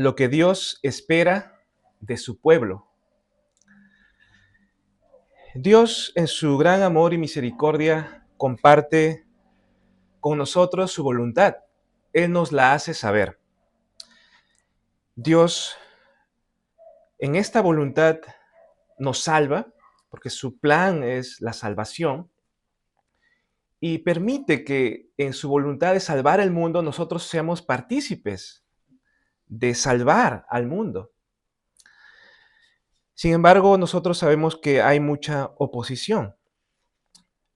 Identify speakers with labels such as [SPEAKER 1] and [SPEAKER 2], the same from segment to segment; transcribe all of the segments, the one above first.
[SPEAKER 1] Lo que Dios espera de su pueblo. Dios, en su gran amor y misericordia, comparte con nosotros su voluntad. Él nos la hace saber. Dios, en esta voluntad, nos salva, porque su plan es la salvación, y permite que en su voluntad de salvar el mundo nosotros seamos partícipes de salvar al mundo. Sin embargo, nosotros sabemos que hay mucha oposición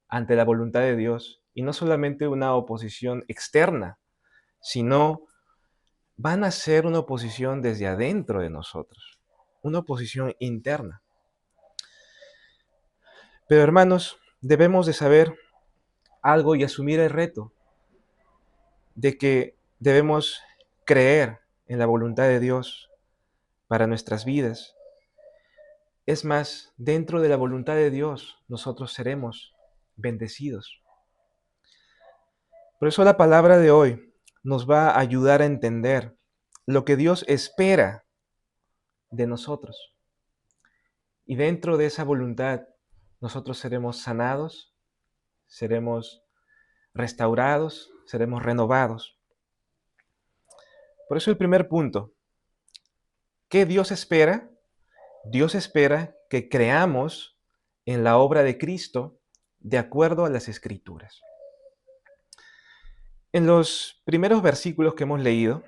[SPEAKER 1] ante la voluntad de Dios, y no solamente una oposición externa, sino van a ser una oposición desde adentro de nosotros, una oposición interna. Pero hermanos, debemos de saber algo y asumir el reto de que debemos creer en la voluntad de Dios para nuestras vidas. Es más, dentro de la voluntad de Dios nosotros seremos bendecidos. Por eso la palabra de hoy nos va a ayudar a entender lo que Dios espera de nosotros. Y dentro de esa voluntad nosotros seremos sanados, seremos restaurados, seremos renovados. Por eso el primer punto, ¿qué Dios espera? Dios espera que creamos en la obra de Cristo de acuerdo a las Escrituras. En los primeros versículos que hemos leído,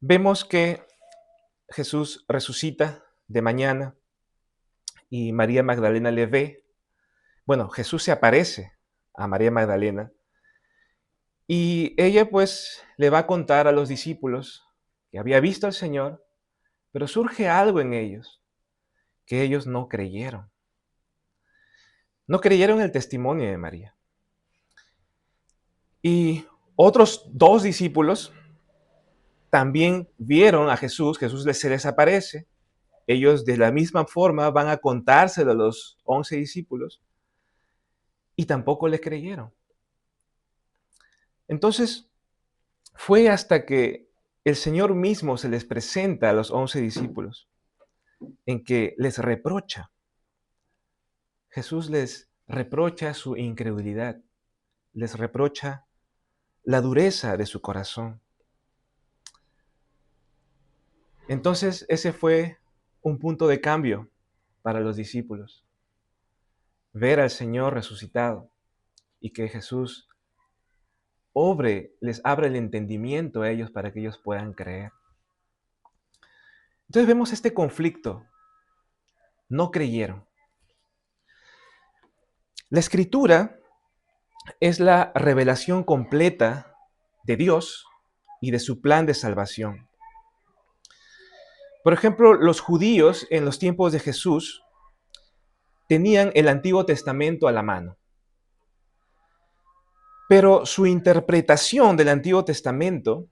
[SPEAKER 1] vemos que Jesús resucita de mañana y María Magdalena le ve. Bueno, Jesús se aparece a María Magdalena y ella pues le va a contar a los discípulos que había visto al Señor, pero surge algo en ellos, que ellos no creyeron. No creyeron el testimonio de María. Y otros dos discípulos también vieron a Jesús, se les aparece, ellos de la misma forma van a contárselo a los 11 discípulos y tampoco les creyeron. Entonces, fue hasta que el Señor mismo se les presenta a los 11 discípulos en que les reprocha. Jesús les reprocha su incredulidad, les reprocha la dureza de su corazón. Entonces, ese fue un punto de cambio para los discípulos. Ver al Señor resucitado y que Jesús les abre el entendimiento a ellos para que ellos puedan creer. Entonces vemos este conflicto. No creyeron. La Escritura es la revelación completa de Dios y de su plan de salvación. Por ejemplo, los judíos en los tiempos de Jesús tenían el Antiguo Testamento a la mano. Pero su interpretación del Antiguo Testamento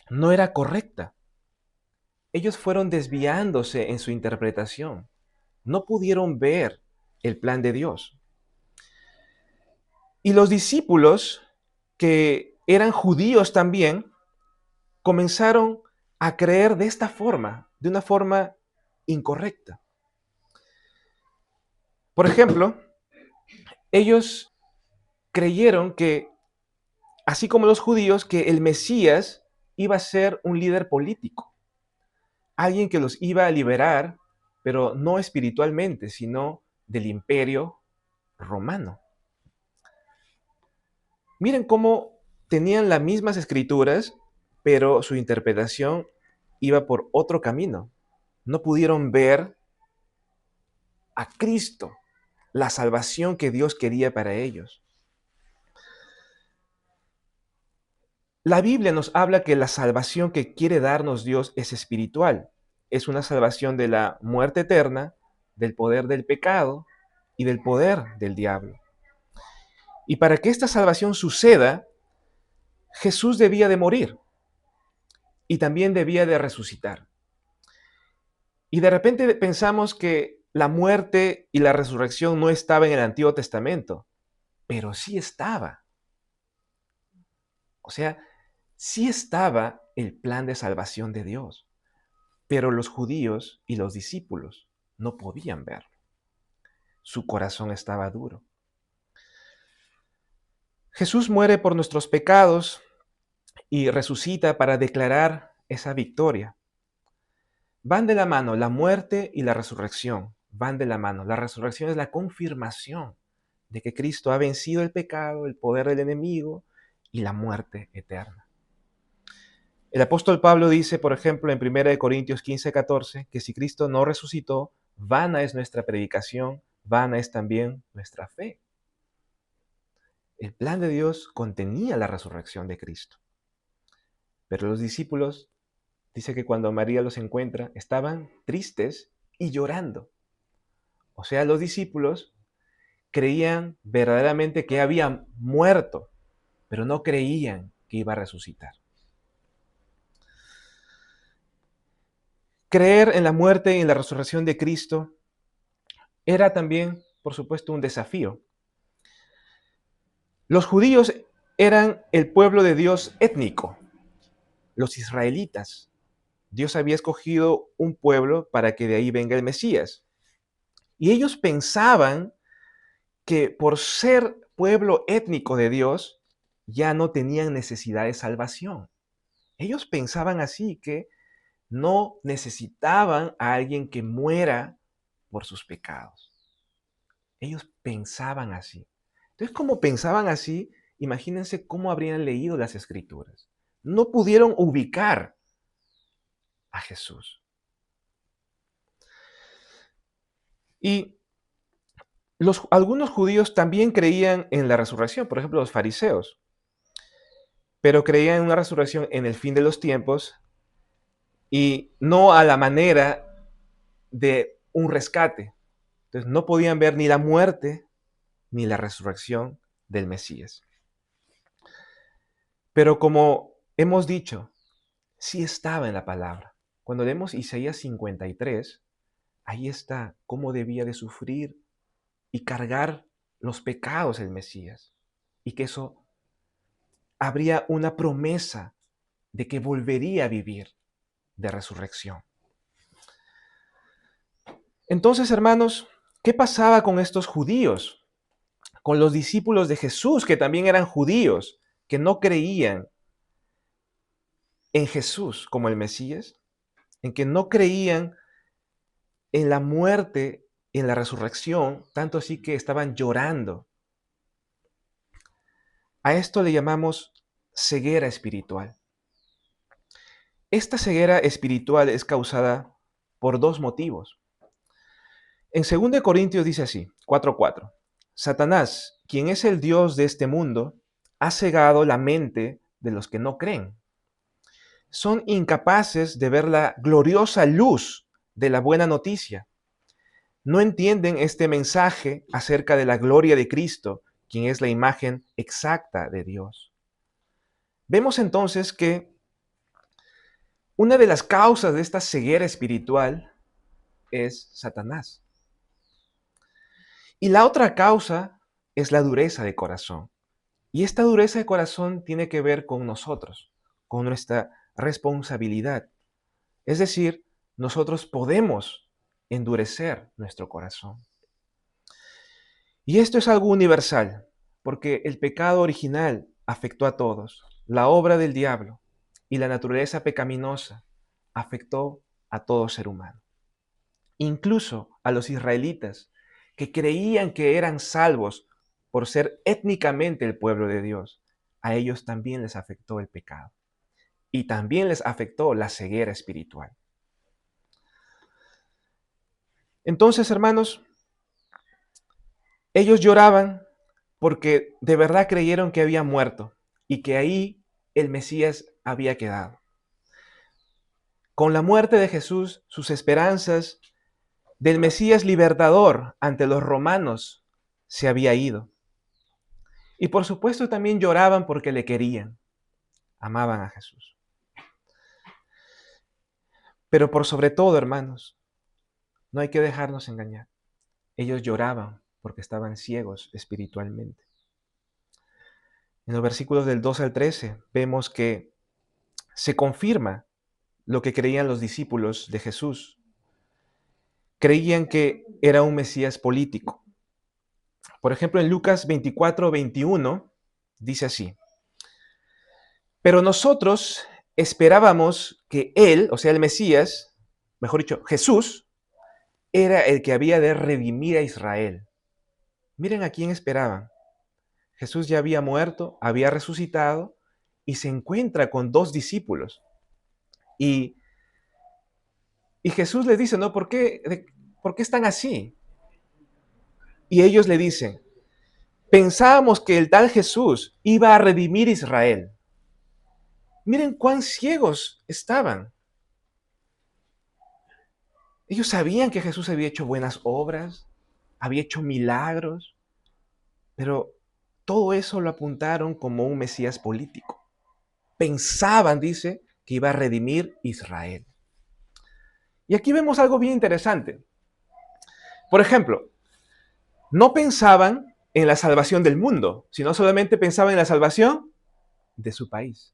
[SPEAKER 1] no era correcta. Ellos fueron desviándose en su interpretación. No pudieron ver el plan de Dios. Y los discípulos, que eran judíos también, comenzaron a creer de esta forma, de una forma incorrecta. Por ejemplo, ellos creyeron que, así como los judíos, que el Mesías iba a ser un líder político, alguien que los iba a liberar, pero no espiritualmente, sino del imperio romano. Miren cómo tenían las mismas escrituras, pero su interpretación iba por otro camino. No pudieron ver a Cristo, la salvación que Dios quería para ellos. La Biblia nos habla que la salvación que quiere darnos Dios es espiritual. Es una salvación de la muerte eterna, del poder del pecado y del poder del diablo. Y para que esta salvación suceda, Jesús debía de morir y también debía de resucitar. Y de repente pensamos que la muerte y la resurrección no estaban en el Antiguo Testamento, pero sí estaba. O sea, Sí estaba el plan de salvación de Dios, pero los judíos y los discípulos no podían verlo. Su corazón estaba duro. Jesús muere por nuestros pecados y resucita para declarar esa victoria. Van de la mano la muerte y la resurrección. Van de la mano. La resurrección es la confirmación de que Cristo ha vencido el pecado, el poder del enemigo y la muerte eterna. El apóstol Pablo dice, por ejemplo, en 1 Corintios 15:14, que si Cristo no resucitó, vana es nuestra predicación, vana es también nuestra fe. El plan de Dios contenía la resurrección de Cristo. Pero los discípulos, dice que cuando María los encuentra, estaban tristes y llorando. O sea, los discípulos creían verdaderamente que había muerto, pero no creían que iba a resucitar. Creer en la muerte y en la resurrección de Cristo era también, por supuesto, un desafío. Los judíos eran el pueblo de Dios étnico, los israelitas. Dios había escogido un pueblo para que de ahí venga el Mesías. Y ellos pensaban que por ser pueblo étnico de Dios, ya no tenían necesidad de salvación. Ellos pensaban así, que no necesitaban a alguien que muera por sus pecados. Ellos pensaban así. Entonces, como pensaban así, imagínense cómo habrían leído las Escrituras. No pudieron ubicar a Jesús. Y algunos judíos también creían en la resurrección, por ejemplo, los fariseos, pero creían en una resurrección en el fin de los tiempos y no a la manera de un rescate. Entonces, no podían ver ni la muerte ni la resurrección del Mesías. Pero como hemos dicho, sí estaba en la palabra. Cuando leemos Isaías 53, ahí está cómo debía de sufrir y cargar los pecados el Mesías. Y que eso habría una promesa de que volvería a vivir de resurrección. Entonces, hermanos, ¿qué pasaba con estos judíos? Con los discípulos de Jesús, que también eran judíos, que no creían en Jesús como el Mesías, en que no creían en la muerte, en la resurrección, tanto así que estaban llorando. A esto le llamamos ceguera espiritual. Esta ceguera espiritual es causada por dos motivos. En 2 Corintios dice así, 4:4. Satanás, quien es el Dios de este mundo, ha cegado la mente de los que no creen. Son incapaces de ver la gloriosa luz de la buena noticia. No entienden este mensaje acerca de la gloria de Cristo, quien es la imagen exacta de Dios. Vemos entonces que una de las causas de esta ceguera espiritual es Satanás. Y la otra causa es la dureza de corazón. Y esta dureza de corazón tiene que ver con nosotros, con nuestra responsabilidad. Es decir, nosotros podemos endurecer nuestro corazón. Y esto es algo universal, porque el pecado original afectó a todos. La obra del diablo y la naturaleza pecaminosa afectó a todo ser humano. Incluso a los israelitas, que creían que eran salvos por ser étnicamente el pueblo de Dios, a ellos también les afectó el pecado. Y también les afectó la ceguera espiritual. Entonces, hermanos, ellos lloraban porque de verdad creyeron que había muerto y que ahí el Mesías había quedado. Con la muerte de Jesús, sus esperanzas del Mesías libertador ante los romanos se había ido. Y por supuesto también lloraban porque le querían, amaban a Jesús. Pero por sobre todo, hermanos, no hay que dejarnos engañar. Ellos lloraban porque estaban ciegos espiritualmente. En los versículos del 2 al 13 vemos que se confirma lo que creían los discípulos de Jesús. Creían que era un Mesías político. Por ejemplo, en Lucas 24:21 dice así: pero nosotros esperábamos que él, o sea, el Mesías, mejor dicho, Jesús, era el que había de redimir a Israel. Miren a quién esperaban. Jesús ya había muerto, había resucitado y se encuentra con dos discípulos. Y, y Jesús les dice, ¿no? ¿Por qué están así? Y ellos le dicen, pensábamos que el tal Jesús iba a redimir Israel. Miren cuán ciegos estaban. Ellos sabían que Jesús había hecho buenas obras, había hecho milagros, pero todo eso lo apuntaron como un Mesías político. Pensaban, dice, que iba a redimir Israel. Y aquí vemos algo bien interesante. Por ejemplo, no pensaban en la salvación del mundo, sino solamente pensaban en la salvación de su país.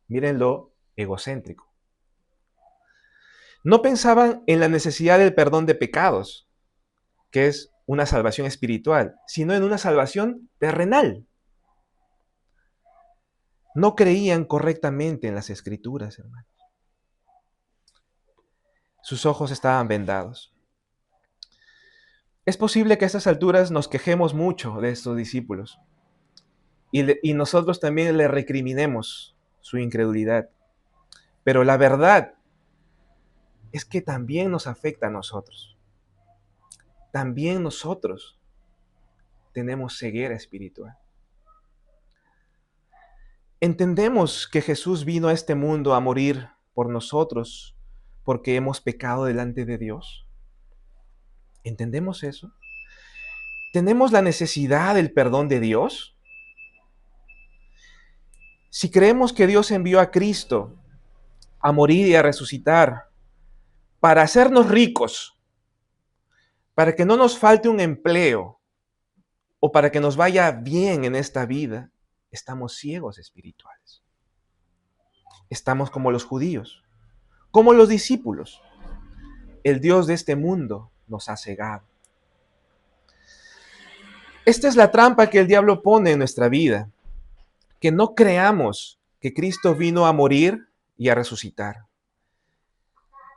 [SPEAKER 1] Miren lo egocéntrico. No pensaban en la necesidad del perdón de pecados, que es una salvación espiritual, sino en una salvación terrenal. No creían correctamente en las escrituras, hermanos. Sus ojos estaban vendados. Es posible que a estas alturas nos quejemos mucho de estos discípulos y nosotros también le recriminemos su incredulidad. Pero la verdad es que también nos afecta a nosotros. También nosotros tenemos ceguera espiritual. Entendemos que Jesús vino a este mundo a morir por nosotros porque hemos pecado delante de Dios. ¿Entendemos eso? ¿Tenemos la necesidad del perdón de Dios? Si creemos que Dios envió a Cristo a morir y a resucitar para hacernos ricos, para que no nos falte un empleo o para que nos vaya bien en esta vida, estamos ciegos espirituales. Estamos como los judíos, como los discípulos. El Dios de este mundo nos ha cegado. Esta es la trampa que el diablo pone en nuestra vida, que no creamos que Cristo vino a morir y a resucitar.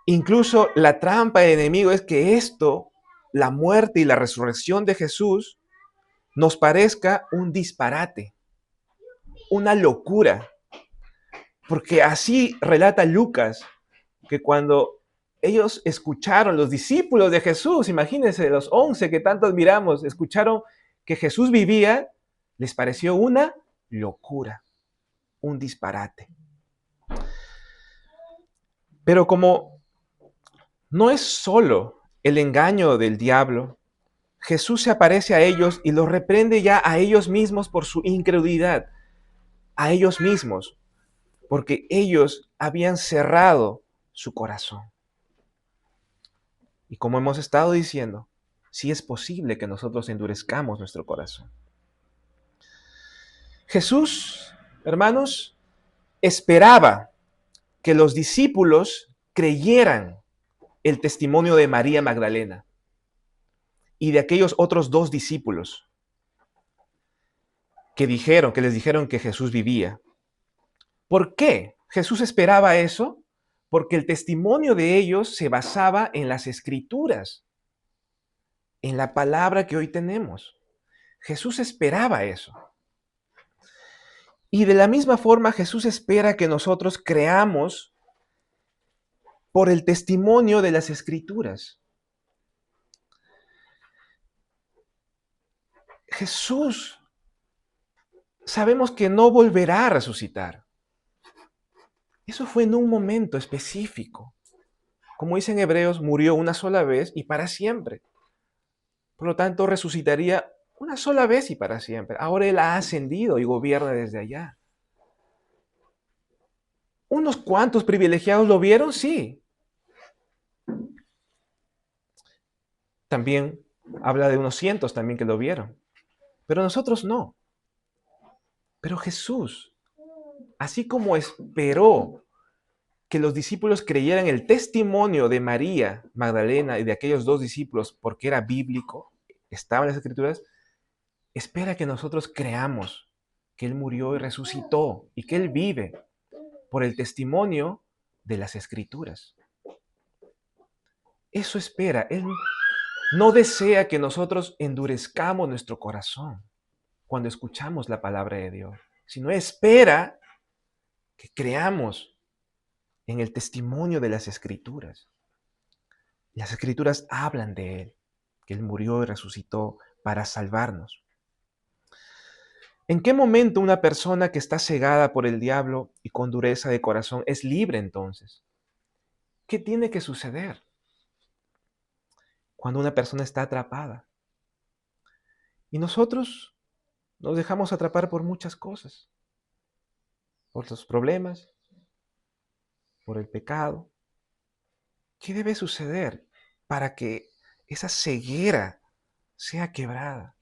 [SPEAKER 1] Incluso la trampa del enemigo es que esto, la muerte y la resurrección de Jesús, nos parezca un disparate, una locura. Porque así relata Lucas, que cuando ellos escucharon, los discípulos de Jesús, imagínense, los 11 que tanto admiramos, escucharon que Jesús vivía, les pareció una locura, un disparate. Pero como no es solo el engaño del diablo, Jesús se aparece a ellos y los reprende ya a ellos mismos por su incredulidad, a ellos mismos, porque ellos habían cerrado su corazón. Y como hemos estado diciendo, sí es posible que nosotros endurezcamos nuestro corazón. Jesús, hermanos, esperaba que los discípulos creyeran el testimonio de María Magdalena y de aquellos otros dos discípulos que les dijeron que Jesús vivía. ¿Por qué Jesús esperaba eso? Porque el testimonio de ellos se basaba en las Escrituras, en la palabra que hoy tenemos. Jesús esperaba eso. Y de la misma forma Jesús espera que nosotros creamos por el testimonio de las Escrituras. Jesús sabemos que no volverá a resucitar. Eso fue en un momento específico. Como dicen Hebreos, murió una sola vez y para siempre. Por lo tanto, resucitaría una sola vez y para siempre. Ahora Él ha ascendido y gobierna desde allá. ¿Unos cuantos privilegiados lo vieron? Sí. También habla de unos cientos también que lo vieron. Pero nosotros no. Pero Jesús así como esperó que los discípulos creyeran el testimonio de María Magdalena y de aquellos dos discípulos porque era bíblico, estaba en las Escrituras, espera que nosotros creamos que Él murió y resucitó y que Él vive por el testimonio de las Escrituras. Eso espera. Él no desea que nosotros endurezcamos nuestro corazón cuando escuchamos la palabra de Dios, sino espera que creamos en el testimonio de las Escrituras. Las Escrituras hablan de Él, que Él murió y resucitó para salvarnos. ¿En qué momento una persona que está cegada por el diablo y con dureza de corazón es libre entonces? ¿Qué tiene que suceder cuando una persona está atrapada? Y nosotros nos dejamos atrapar por muchas cosas, por los problemas, por el pecado. ¿Qué debe suceder para que esa ceguera sea quebrada?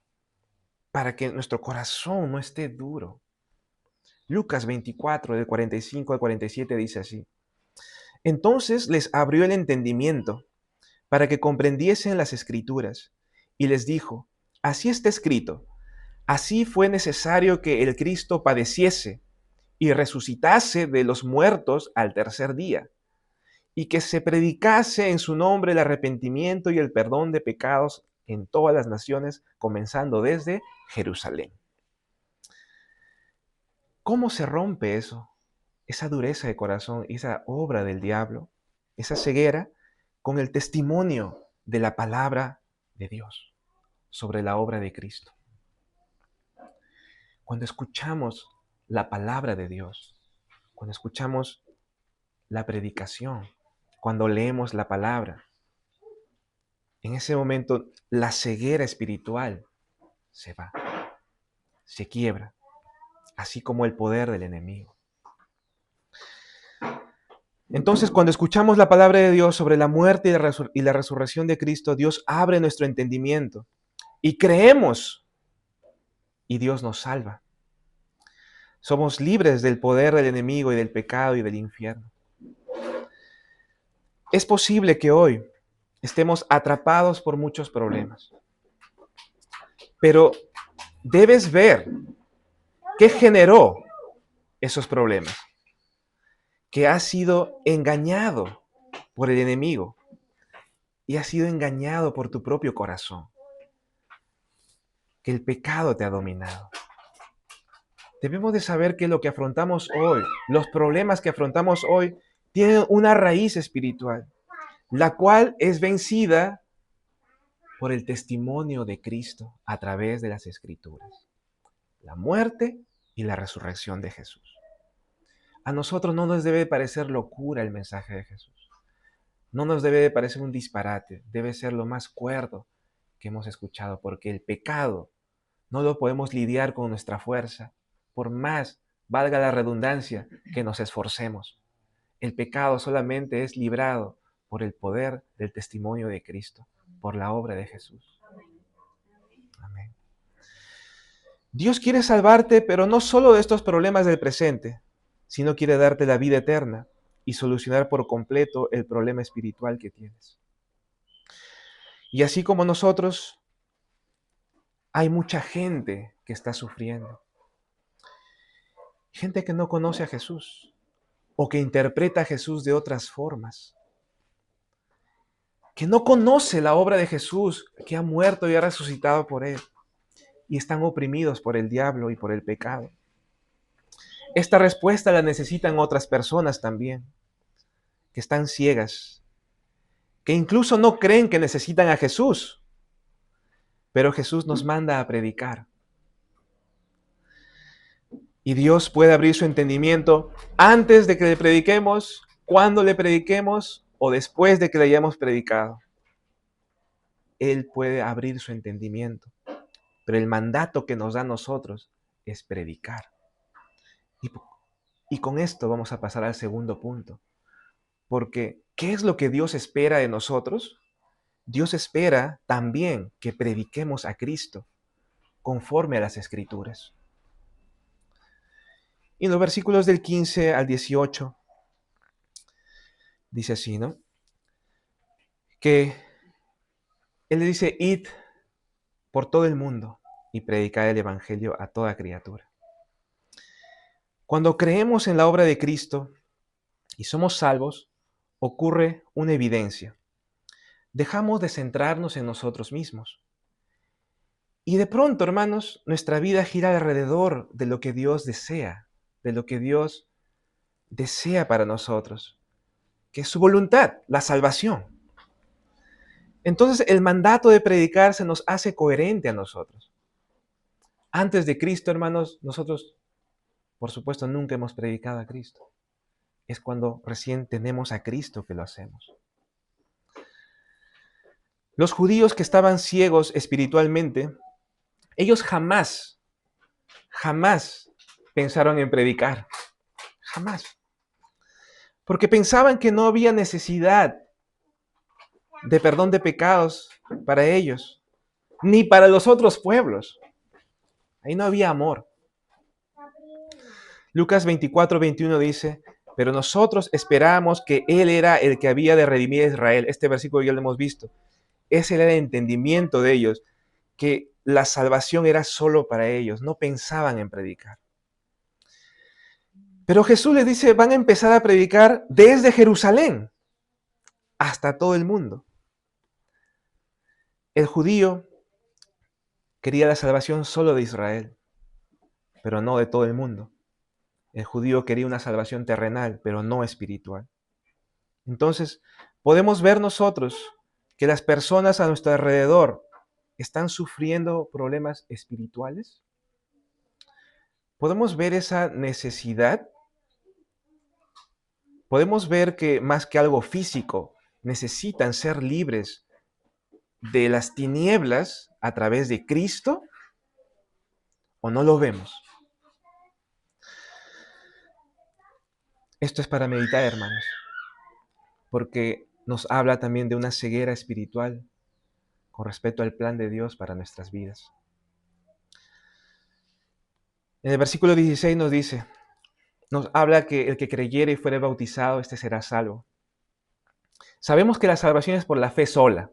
[SPEAKER 1] Para que nuestro corazón no esté duro. Lucas 24, del 45 al 47 dice así. Entonces les abrió el entendimiento para que comprendiesen las Escrituras, y les dijo, así está escrito, así fue necesario que el Cristo padeciese y resucitase de los muertos al tercer día, y que se predicase en su nombre el arrepentimiento y el perdón de pecados en todas las naciones, comenzando desde Jerusalén. ¿Cómo se rompe eso? Esa dureza de corazón, esa obra del diablo, esa ceguera, con el testimonio de la palabra de Dios sobre la obra de Cristo. Cuando escuchamos la palabra de Dios, cuando escuchamos la predicación, cuando leemos la palabra, en ese momento la ceguera espiritual se va, se quiebra, así como el poder del enemigo. Entonces, cuando escuchamos la palabra de Dios sobre la muerte y la resurrección de Cristo, Dios abre nuestro entendimiento y creemos y Dios nos salva. Somos libres del poder del enemigo y del pecado y del infierno. Es posible que hoy estemos atrapados por muchos problemas, pero debes ver qué generó esos problemas, que has sido engañado por el enemigo y has sido engañado por tu propio corazón, que el pecado te ha dominado. Debemos de saber que lo que afrontamos hoy, los problemas que afrontamos hoy, tienen una raíz espiritual, la cual es vencida por el testimonio de Cristo a través de las Escrituras, la muerte y la resurrección de Jesús. A nosotros no nos debe parecer locura el mensaje de Jesús. No nos debe de parecer un disparate, debe ser lo más cuerdo que hemos escuchado, porque el pecado no lo podemos lidiar con nuestra fuerza, por más, valga la redundancia, que nos esforcemos. El pecado solamente es librado por el poder del testimonio de Cristo, por la obra de Jesús. Amén. Dios quiere salvarte, pero no solo de estos problemas del presente, sino quiere darte la vida eterna y solucionar por completo el problema espiritual que tienes. Y así como nosotros, hay mucha gente que está sufriendo. Gente que no conoce a Jesús o que interpreta a Jesús de otras formas. Que no conoce la obra de Jesús, que ha muerto y ha resucitado por Él. Y están oprimidos por el diablo y por el pecado. Esta respuesta la necesitan otras personas también, que están ciegas, que incluso no creen que necesitan a Jesús, pero Jesús nos manda a predicar. Y Dios puede abrir su entendimiento antes de que le prediquemos, cuando le prediquemos o después de que le hayamos predicado. Él puede abrir su entendimiento, pero el mandato que nos da a nosotros es predicar. Y con esto vamos a pasar al segundo punto. Porque, ¿qué es lo que Dios espera de nosotros? Dios espera también que prediquemos a Cristo conforme a las Escrituras. Y en los versículos del 15 al 18 dice así, ¿no? Que Él le dice, id por todo el mundo y predicad el Evangelio a toda criatura. Cuando creemos en la obra de Cristo y somos salvos, ocurre una evidencia. Dejamos de centrarnos en nosotros mismos. Y de pronto, hermanos, nuestra vida gira alrededor de lo que Dios desea, de lo que Dios desea para nosotros, que es su voluntad, la salvación. Entonces el mandato de predicar se nos hace coherente a nosotros. Antes de Cristo, hermanos, nosotros, por supuesto, nunca hemos predicado a Cristo. Es cuando recién tenemos a Cristo que lo hacemos. Los judíos que estaban ciegos espiritualmente, ellos jamás pensaron en predicar. Jamás. Porque pensaban que no había necesidad de perdón de pecados para ellos, ni para los otros pueblos. Ahí no había amor. Lucas 24:21 dice, pero nosotros esperábamos que Él era el que había de redimir a Israel. Este versículo ya lo hemos visto. Ese era el entendimiento de ellos, que la salvación era solo para ellos. No pensaban en predicar. Pero Jesús les dice, van a empezar a predicar desde Jerusalén hasta todo el mundo. El judío quería la salvación solo de Israel, pero no de todo el mundo. El judío quería una salvación terrenal, pero no espiritual. Entonces, podemos ver nosotros que las personas a nuestro alrededor están sufriendo problemas espirituales. Podemos ver esa necesidad. Podemos ver que más que algo físico, necesitan ser libres de las tinieblas a través de Cristo, ¿o no lo vemos? Esto es para meditar, hermanos, porque nos habla también de una ceguera espiritual con respecto al plan de Dios para nuestras vidas. En el versículo 16 nos habla que el que creyere y fuere bautizado, este será salvo. Sabemos que la salvación es por la fe sola,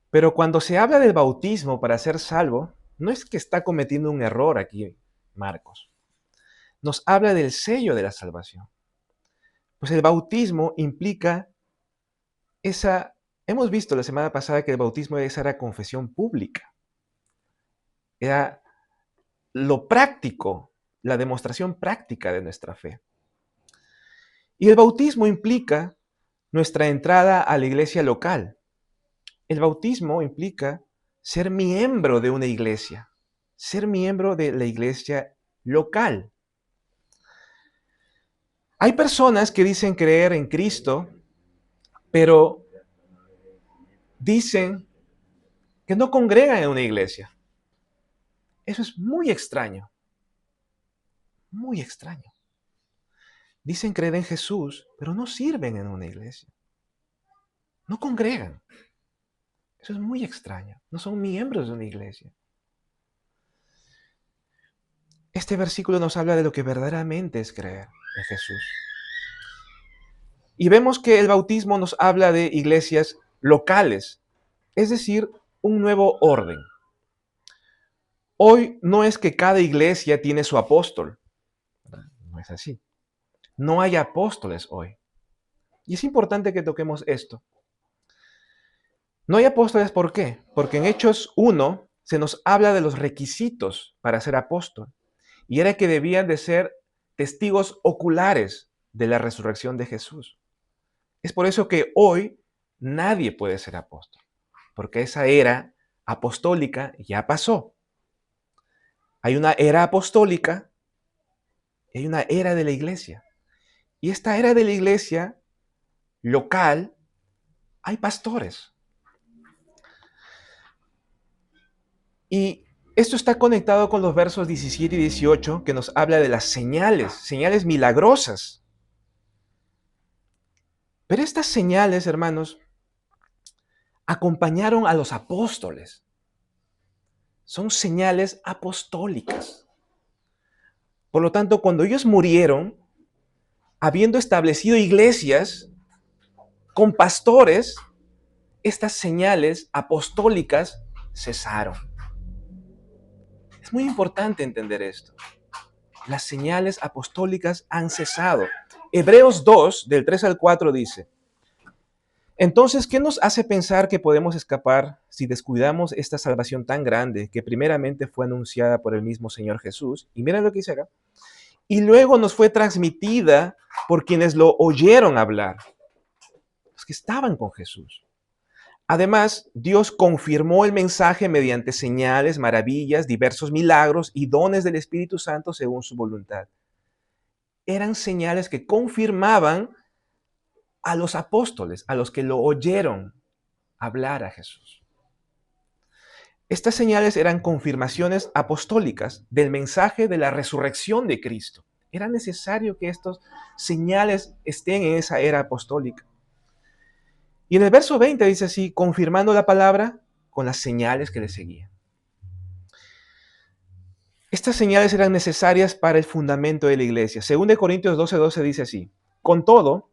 [SPEAKER 1] pero cuando se habla del bautismo para ser salvo, no es que está cometiendo un error aquí Marcos. Nos habla del sello de la salvación. Pues el bautismo implica hemos visto la semana pasada que el bautismo era confesión pública. Era lo práctico, la demostración práctica de nuestra fe. Y el bautismo implica nuestra entrada a la iglesia local. El bautismo implica ser miembro de una iglesia, ser miembro de la iglesia local. Hay personas que dicen creer en Cristo, pero dicen que no congregan en una iglesia. Eso es muy extraño, muy extraño. Dicen creer en Jesús, pero no sirven en una iglesia. No congregan. Eso es muy extraño. No son miembros de una iglesia. Este versículo nos habla de lo que verdaderamente es creer en Jesús. Y vemos que el bautismo nos habla de iglesias locales, es decir, un nuevo orden. Hoy no es que cada iglesia tiene su apóstol. No es así. No hay apóstoles hoy. Y es importante que toquemos esto. No hay apóstoles, ¿por qué? Porque en Hechos 1 se nos habla de los requisitos para ser apóstol. Y era que debían de ser testigos oculares de la resurrección de Jesús. Es por eso que hoy nadie puede ser apóstol, porque esa era apostólica ya pasó. Hay una era apostólica y hay una era de la iglesia. Y esta era de la iglesia local, hay pastores. Y esto está conectado con los versos 17 y 18 que nos habla de las señales milagrosas. Pero estas señales, hermanos, acompañaron a los apóstoles. Son señales apostólicas. Por lo tanto, cuando ellos murieron, habiendo establecido iglesias con pastores, estas señales apostólicas cesaron. Es muy importante entender esto. Las señales apostólicas han cesado. Hebreos 2, del 3 al 4 dice: entonces, ¿qué nos hace pensar que podemos escapar si descuidamos esta salvación tan grande que primeramente fue anunciada por el mismo Señor Jesús? Y miren lo que dice acá. Y luego nos fue transmitida por quienes lo oyeron hablar, los que estaban con Jesús. Además, Dios confirmó el mensaje mediante señales, maravillas, diversos milagros y dones del Espíritu Santo según su voluntad. Eran señales que confirmaban a los apóstoles, a los que lo oyeron hablar a Jesús. Estas señales eran confirmaciones apostólicas del mensaje de la resurrección de Cristo. Era necesario que estas señales estén en esa era apostólica. Y en el verso 20 dice así, confirmando la palabra con las señales que le seguían. Estas señales eran necesarias para el fundamento de la iglesia. Según de Corintios 12:12 dice así, con todo,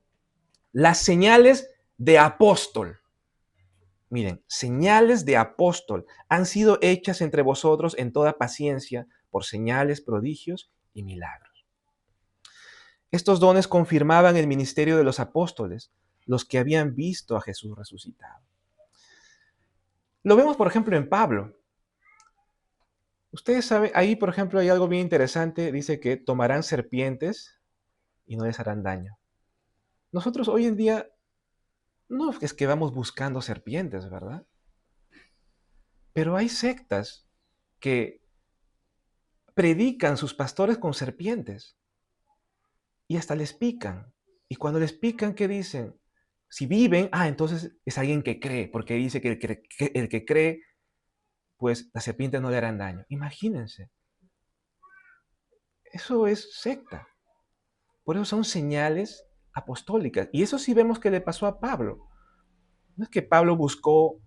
[SPEAKER 1] las señales de apóstol, miren, señales de apóstol han sido hechas entre vosotros en toda paciencia por señales, prodigios y milagros. Estos dones confirmaban el ministerio de los apóstoles, los que habían visto a Jesús resucitado. Lo vemos, por ejemplo, en Pablo. Ustedes saben, ahí, por ejemplo, hay algo bien interesante. Dice que tomarán serpientes y no les harán daño. Nosotros hoy en día no es que vamos buscando serpientes, ¿verdad? Pero hay sectas que predican sus pastores con serpientes y hasta les pican. Y cuando les pican, ¿qué dicen? Si viven, entonces es alguien que cree, porque dice que el que cree, pues las serpientes no le harán daño. Imagínense. Eso es secta. Por eso son señales apostólicas. Y eso sí vemos que le pasó a Pablo. No es que Pablo buscó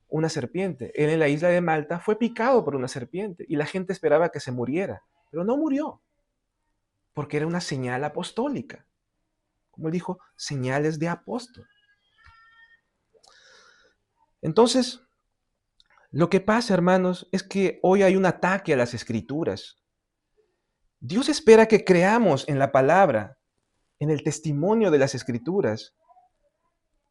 [SPEAKER 1] una serpiente. Él en la isla de Malta fue picado por una serpiente y la gente esperaba que se muriera, pero no murió, porque era una señal apostólica. Como él dijo, señales de apóstol. Entonces, lo que pasa, hermanos, es que hoy hay un ataque a las escrituras. Dios espera que creamos en la palabra, en el testimonio de las escrituras.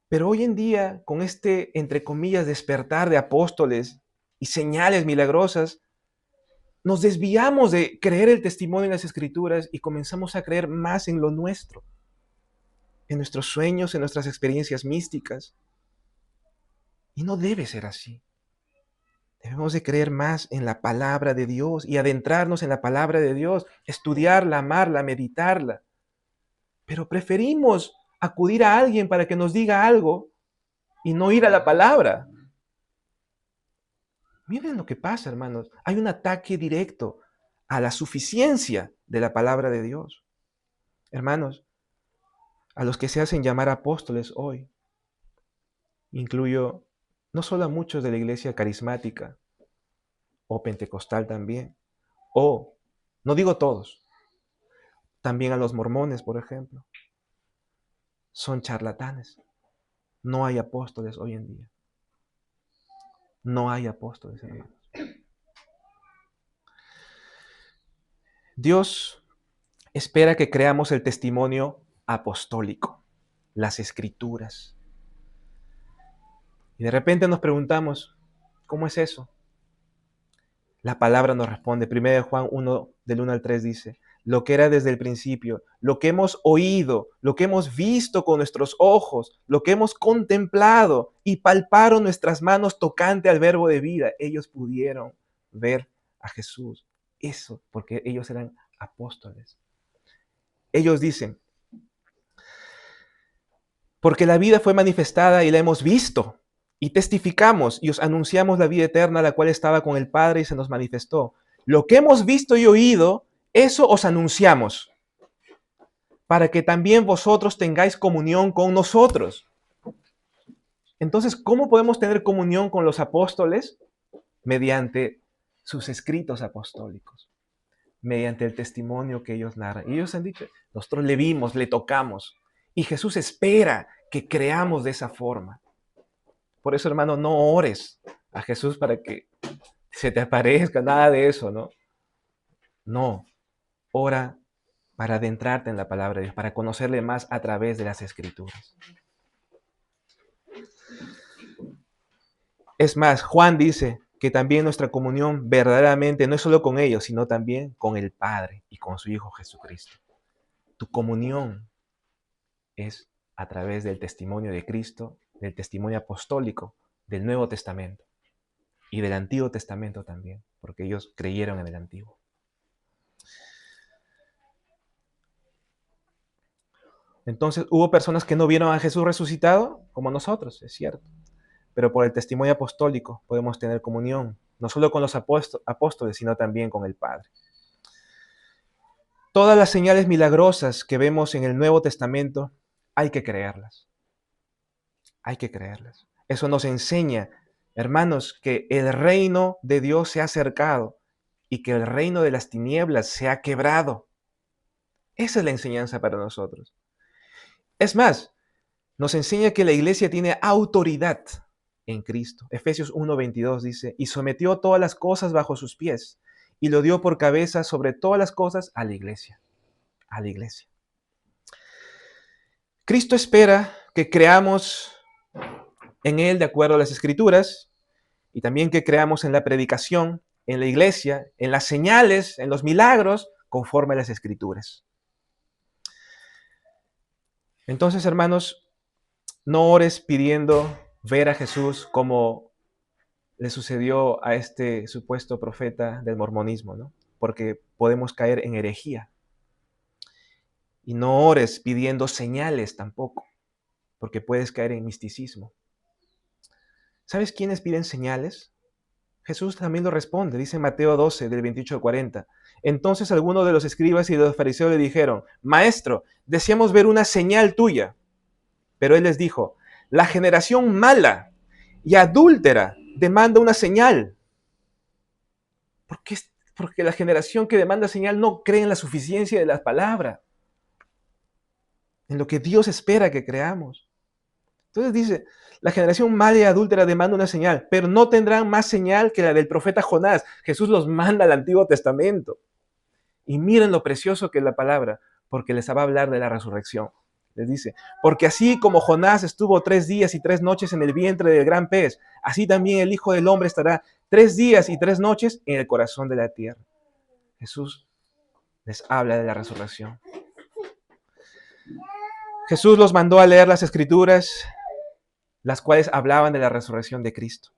[SPEAKER 1] Pero hoy en día, con este, entre comillas, despertar de apóstoles y señales milagrosas, nos desviamos de creer el testimonio en las escrituras y comenzamos a creer más en lo nuestro, en nuestros sueños, en nuestras experiencias místicas. Y no debe ser así. Debemos de creer más en la palabra de Dios y adentrarnos en la palabra de Dios, estudiarla, amarla, meditarla. Pero preferimos acudir a alguien para que nos diga algo y no ir a la palabra. Miren lo que pasa, hermanos. Hay un ataque directo a la suficiencia de la palabra de Dios. Hermanos, a los que se hacen llamar apóstoles hoy, incluyo no solo a muchos de la iglesia carismática o pentecostal también, o, no digo todos, también a los mormones, por ejemplo, son charlatanes. No hay apóstoles hoy en día. No hay apóstoles, hermanos. Dios espera que creamos el testimonio apostólico, las escrituras. Y de repente nos preguntamos, ¿cómo es eso? La palabra nos responde. 1 Juan 1, del 1 al 3 dice, lo que era desde el principio, lo que hemos oído, lo que hemos visto con nuestros ojos, lo que hemos contemplado y palparon nuestras manos tocante al verbo de vida. Ellos pudieron ver a Jesús. Eso, porque ellos eran apóstoles. Ellos dicen, porque la vida fue manifestada y la hemos visto, y testificamos y os anunciamos la vida eterna, la cual estaba con el Padre y se nos manifestó. Lo que hemos visto y oído, eso os anunciamos, para que también vosotros tengáis comunión con nosotros. Entonces, ¿cómo podemos tener comunión con los apóstoles? Mediante sus escritos apostólicos. mediante el testimonio que ellos narran. Y ellos han dicho, nosotros le vimos, le tocamos. Y Jesús espera que creamos de esa forma. Por eso, hermano, no ores a Jesús para que se te aparezca, nada de eso, ¿no? No, ora para adentrarte en la palabra de Dios, para conocerle más a través de las Escrituras. Es más, Juan dice que también nuestra comunión verdaderamente no es solo con ellos, sino también con el Padre y con su Hijo Jesucristo. Tu comunión es a través del testimonio de Cristo, del testimonio apostólico, del Nuevo Testamento y del Antiguo Testamento también, porque ellos creyeron en el Antiguo. Entonces, hubo personas que no vieron a Jesús resucitado, como nosotros, es cierto. Pero por el testimonio apostólico podemos tener comunión, no solo con los apóstoles, sino también con el Padre. Todas las señales milagrosas que vemos en el Nuevo Testamento, hay que creerlas. Hay que creerlas. Eso nos enseña, hermanos, que el reino de Dios se ha acercado y que el reino de las tinieblas se ha quebrado. Esa es la enseñanza para nosotros. Es más, nos enseña que la iglesia tiene autoridad en Cristo. Efesios 1:22 dice, y sometió todas las cosas bajo sus pies, y lo dio por cabeza sobre todas las cosas a la iglesia. A la iglesia. Cristo espera que creamos en Él de acuerdo a las Escrituras, y también que creamos en la predicación, en la iglesia, en las señales, en los milagros, conforme a las Escrituras. Entonces, hermanos, no ores pidiendo ver a Jesús como le sucedió a este supuesto profeta del mormonismo, ¿no? Porque podemos caer en herejía. Y no ores pidiendo señales tampoco, porque puedes caer en misticismo. ¿Sabes quiénes piden señales? Jesús también lo responde, dice en Mateo 12, del 28 al 40. Entonces algunos de los escribas y de los fariseos le dijeron, Maestro, deseamos ver una señal tuya. Pero él les dijo, la generación mala y adúltera demanda una señal. ¿Por qué? Porque la generación que demanda señal no cree en la suficiencia de la palabra, en lo que Dios espera que creamos. Entonces dice, la generación mala y adúltera demanda una señal, pero no tendrán más señal que la del profeta Jonás. Jesús los manda al Antiguo Testamento. Y miren lo precioso que es la palabra, porque les va a hablar de la resurrección. Les dice, porque así como Jonás estuvo 3 días y 3 noches en el vientre del gran pez, así también el Hijo del Hombre estará 3 días y 3 noches en el corazón de la tierra. Jesús les habla de la resurrección. Jesús los mandó a leer las Escrituras, las cuales hablaban de la resurrección de Cristo,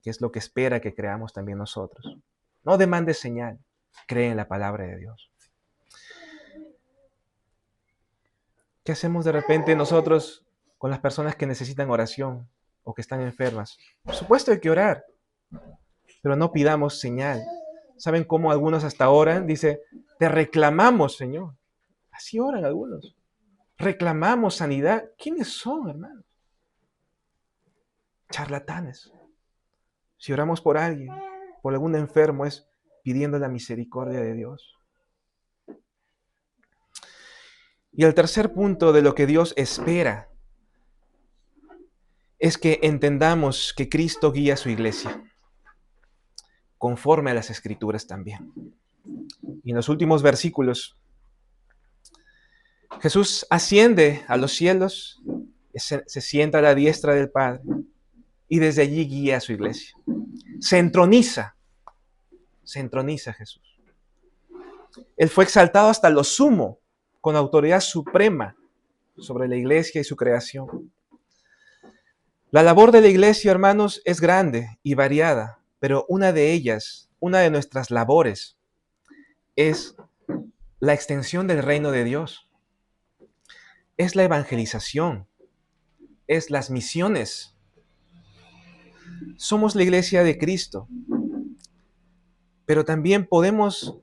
[SPEAKER 1] que es lo que espera que creamos también nosotros. No demandes señal, cree en la palabra de Dios. ¿Qué hacemos de repente nosotros con las personas que necesitan oración o que están enfermas? Por supuesto hay que orar, pero no pidamos señal. ¿Saben cómo algunos hasta oran? Dice, te reclamamos, Señor. Así oran algunos. Reclamamos sanidad. ¿Quiénes son, hermanos? Charlatanes. Si oramos por alguien, por algún enfermo, es pidiendo la misericordia de Dios. Y el tercer punto de lo que Dios espera es que entendamos que Cristo guía a su iglesia, conforme a las Escrituras también. Y en los últimos versículos, Jesús asciende a los cielos, se sienta a la diestra del Padre y desde allí guía a su iglesia. Se entroniza Jesús. Él fue exaltado hasta lo sumo, con autoridad suprema sobre la iglesia y su creación. La labor de la iglesia, hermanos, es grande y variada, pero una de ellas, una de nuestras labores, es la extensión del reino de Dios. Es la evangelización, es las misiones. Somos la iglesia de Cristo, pero también podemos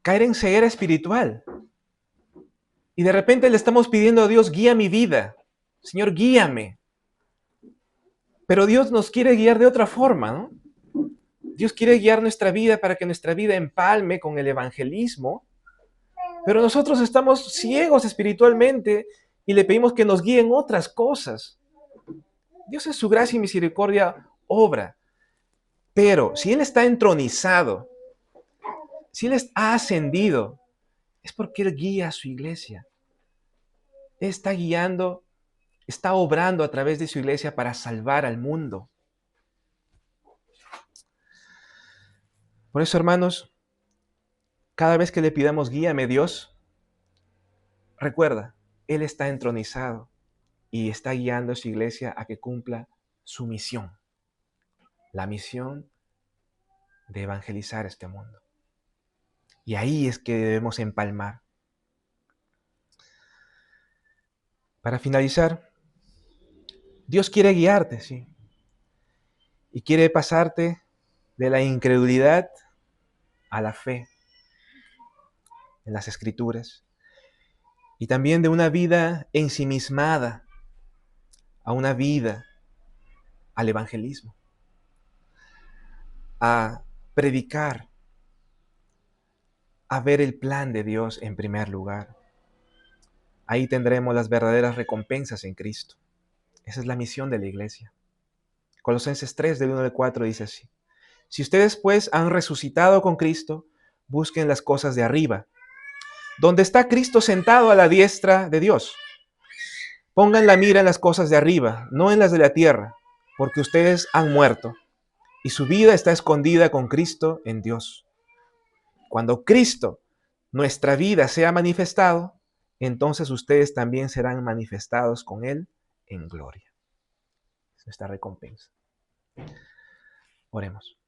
[SPEAKER 1] caer en ceguera espiritual. Y de repente le estamos pidiendo a Dios, guía mi vida. Señor, guíame. Pero Dios nos quiere guiar de otra forma, ¿no? Dios quiere guiar nuestra vida para que nuestra vida empalme con el evangelismo, pero nosotros estamos ciegos espiritualmente y le pedimos que nos guíen otras cosas. Dios en su gracia y misericordia obra, pero si Él está entronizado, si Él ha ascendido, es porque Él guía a su iglesia. Él está guiando, está obrando a través de su iglesia para salvar al mundo. Por eso, hermanos, cada vez que le pidamos guíame Dios, recuerda, Él está entronizado y está guiando a su iglesia a que cumpla su misión. La misión de evangelizar este mundo. Y ahí es que debemos empalmar. Para finalizar, Dios quiere guiarte, sí. Y quiere pasarte de la incredulidad a la fe en las Escrituras. Y también de una vida ensimismada a una vida al evangelismo. A predicar, a ver el plan de Dios en primer lugar. Ahí tendremos las verdaderas recompensas en Cristo. Esa es la misión de la iglesia. Colosenses 3, del 1 al 4 dice así: si ustedes pues han resucitado con Cristo, busquen las cosas de arriba, donde está Cristo sentado a la diestra de Dios. Pongan la mira en las cosas de arriba, no en las de la tierra, porque ustedes han muerto y su vida está escondida con Cristo en Dios. Cuando Cristo, nuestra vida, sea manifestado, entonces ustedes también serán manifestados con Él en gloria. Es nuestra recompensa. Oremos.